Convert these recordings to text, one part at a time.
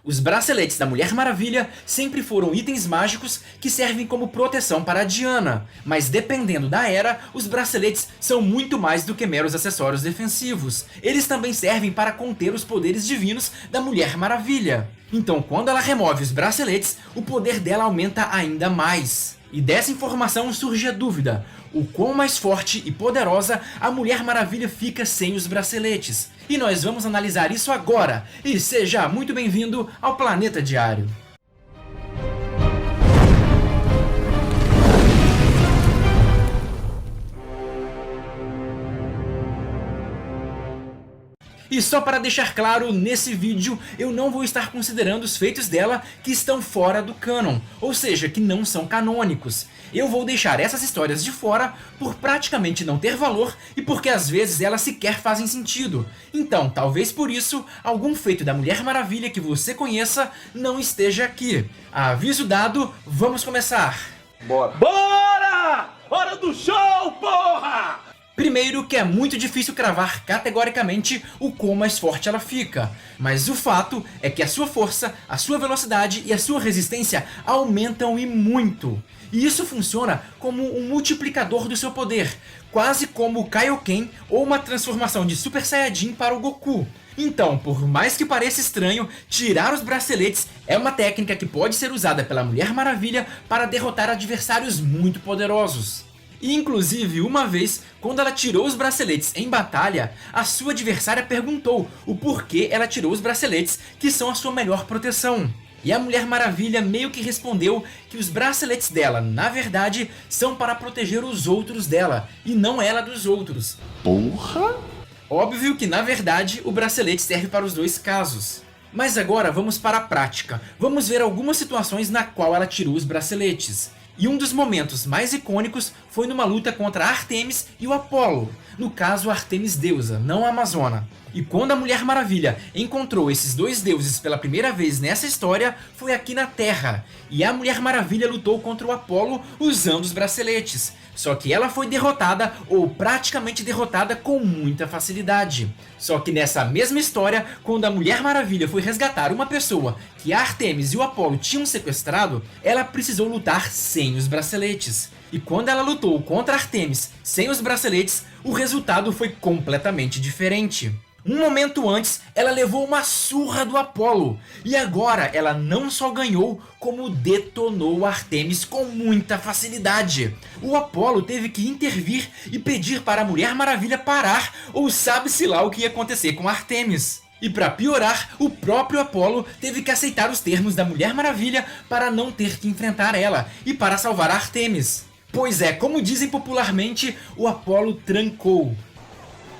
Os braceletes da Mulher Maravilha sempre foram itens mágicos que servem como proteção para a Diana, mas dependendo da era, os braceletes são muito mais do que meros acessórios defensivos. Eles também servem para conter os poderes divinos da Mulher Maravilha. Então, quando ela remove os braceletes, o poder dela aumenta ainda mais. E dessa informação surge a dúvida: o quão mais forte e poderosa a Mulher Maravilha fica sem os braceletes? E nós vamos analisar isso agora, e seja muito bem-vindo ao Planeta Diário. E só para deixar claro, nesse vídeo eu não vou estar considerando os feitos dela que estão fora do canon, ou seja, que não são canônicos. Eu vou deixar essas histórias de fora por praticamente não ter valor e porque às vezes elas sequer fazem sentido. Então, talvez por isso, algum feito da Mulher Maravilha que você conheça não esteja aqui. Aviso dado, vamos começar! Bora! Bora! Hora do show, porra! Primeiro que é muito difícil cravar categoricamente o quão mais forte ela fica, mas o fato é que a sua força, a sua velocidade e a sua resistência aumentam e muito. E isso funciona como um multiplicador do seu poder, quase como o Kaioken ou uma transformação de Super Saiyajin para o Goku. Então, por mais que pareça estranho, tirar os braceletes é uma técnica que pode ser usada pela Mulher Maravilha para derrotar adversários muito poderosos. E inclusive, uma vez, quando ela tirou os braceletes em batalha, a sua adversária perguntou o porquê ela tirou os braceletes, que são a sua melhor proteção. E a Mulher Maravilha meio que respondeu que os braceletes dela, na verdade, são para proteger os outros dela, e não ela dos outros. Porra! Óbvio que, na verdade, o bracelete serve para os dois casos. Mas agora vamos para a prática. Vamos ver algumas situações na qual ela tirou os braceletes. E um dos momentos mais icônicos foi numa luta contra Artemis e o Apollo. No caso, Artemis deusa, não a Amazona. E quando a Mulher Maravilha encontrou esses dois deuses pela primeira vez nessa história, foi aqui na Terra. E a Mulher Maravilha lutou contra o Apollo usando os braceletes. Só que ela foi derrotada, ou praticamente derrotada, com muita facilidade. Só que nessa mesma história, quando a Mulher Maravilha foi resgatar uma pessoa que a Artemis e o Apollo tinham sequestrado, ela precisou lutar sem os braceletes. E quando ela lutou contra Artemis sem os braceletes, o resultado foi completamente diferente. Um momento antes, ela levou uma surra do Apollo, e agora ela não só ganhou, como detonou Artemis com muita facilidade. O Apollo teve que intervir e pedir para a Mulher Maravilha parar, ou sabe-se lá o que ia acontecer com Artemis. E para piorar, o próprio Apollo teve que aceitar os termos da Mulher Maravilha para não ter que enfrentar ela, e para salvar Artemis. Pois é, como dizem popularmente, o Apollo trancou.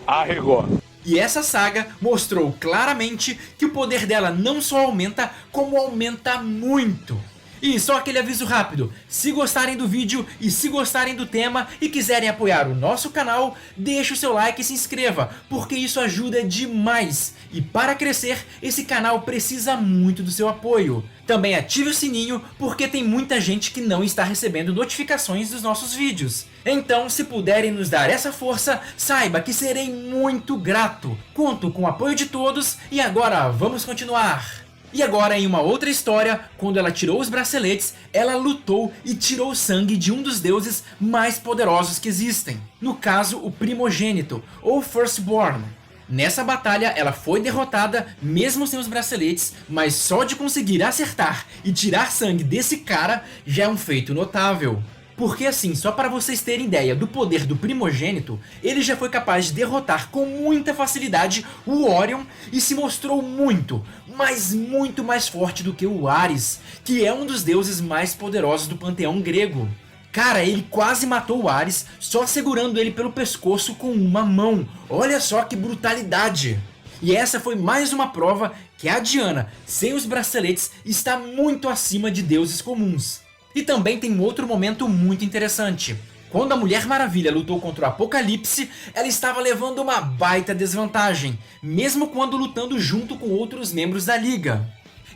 Arregou. E essa saga mostrou claramente que o poder dela não só aumenta, como aumenta muito. E só aquele aviso rápido: se gostarem do vídeo e se gostarem do tema e quiserem apoiar o nosso canal, deixe o seu like e se inscreva, porque isso ajuda demais. E para crescer, esse canal precisa muito do seu apoio. Também ative o sininho, porque tem muita gente que não está recebendo notificações dos nossos vídeos. Então, se puderem nos dar essa força, saiba que serei muito grato. Conto com o apoio de todos e agora vamos continuar. E agora, em uma outra história, quando ela tirou os braceletes, ela lutou e tirou o sangue de um dos deuses mais poderosos que existem. No caso, o primogênito, ou Firstborn. Nessa batalha, ela foi derrotada mesmo sem os braceletes, mas só de conseguir acertar e tirar sangue desse cara já é um feito notável. Porque assim, só para vocês terem ideia do poder do primogênito, ele já foi capaz de derrotar com muita facilidade o Orion e se mostrou muito, mas muito mais forte do que o Ares, que é um dos deuses mais poderosos do panteão grego. Cara, ele quase matou o Ares só segurando ele pelo pescoço com uma mão. Olha só que brutalidade! E essa foi mais uma prova que a Diana, sem os braceletes, está muito acima de deuses comuns. E também tem outro momento muito interessante. Quando a Mulher Maravilha lutou contra o Apocalipse, ela estava levando uma baita desvantagem, mesmo quando lutando junto com outros membros da Liga.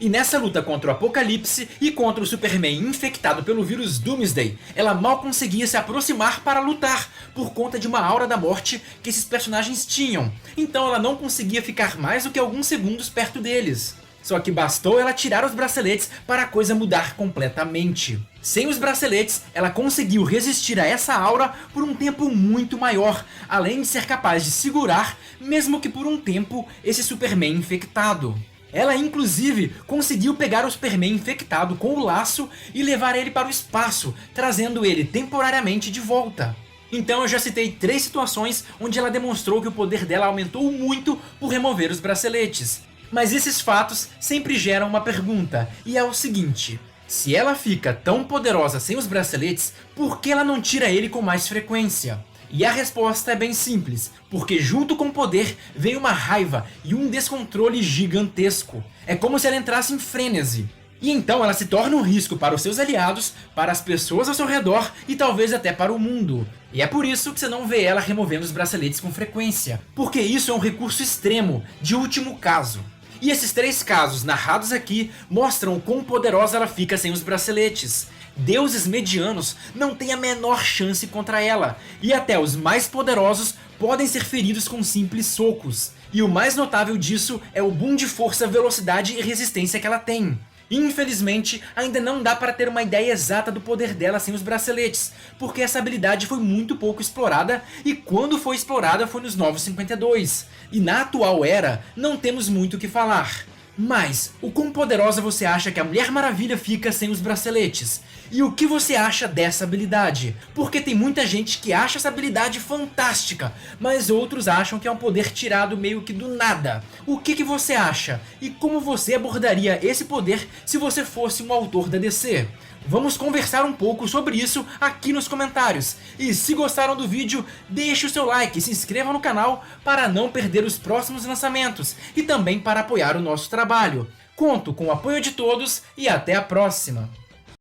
E nessa luta contra o Apocalipse e contra o Superman infectado pelo vírus Doomsday, ela mal conseguia se aproximar para lutar, por conta de uma aura da morte que esses personagens tinham. Então ela não conseguia ficar mais do que alguns segundos perto deles. Só que bastou ela tirar os braceletes para a coisa mudar completamente. Sem os braceletes, ela conseguiu resistir a essa aura por um tempo muito maior, além de ser capaz de segurar, mesmo que por um tempo, esse Superman infectado. Ela inclusive conseguiu pegar o Superman infectado com o laço e levar ele para o espaço, trazendo ele temporariamente de volta. Então eu já citei 3 situações onde ela demonstrou que o poder dela aumentou muito por remover os braceletes. Mas esses fatos sempre geram uma pergunta, e é o seguinte: se ela fica tão poderosa sem os braceletes, por que ela não tira ele com mais frequência? E a resposta é bem simples, porque junto com o poder vem uma raiva e um descontrole gigantesco. É como se ela entrasse em frenesi. E então ela se torna um risco para os seus aliados, para as pessoas ao seu redor e talvez até para o mundo. E é por isso que você não vê ela removendo os braceletes com frequência, porque isso é um recurso extremo, de último caso. E esses 3 casos narrados aqui mostram o quão poderosa ela fica sem os braceletes. Deuses medianos não têm a menor chance contra ela, e até os mais poderosos podem ser feridos com simples socos. E o mais notável disso é o boom de força, velocidade e resistência que ela tem. Infelizmente, ainda não dá para ter uma ideia exata do poder dela sem os braceletes, porque essa habilidade foi muito pouco explorada, e quando foi explorada foi nos Novos 52. E na atual era, não temos muito o que falar. Mas, o quão poderosa você acha que a Mulher Maravilha fica sem os braceletes? E o que você acha dessa habilidade? Porque tem muita gente que acha essa habilidade fantástica, mas outros acham que é um poder tirado meio que do nada. O que você acha? E como você abordaria esse poder se você fosse um autor da DC? Vamos conversar um pouco sobre isso aqui nos comentários. E se gostaram do vídeo, deixe o seu like e se inscreva no canal para não perder os próximos lançamentos e também para apoiar o nosso trabalho. Conto com o apoio de todos e até a próxima!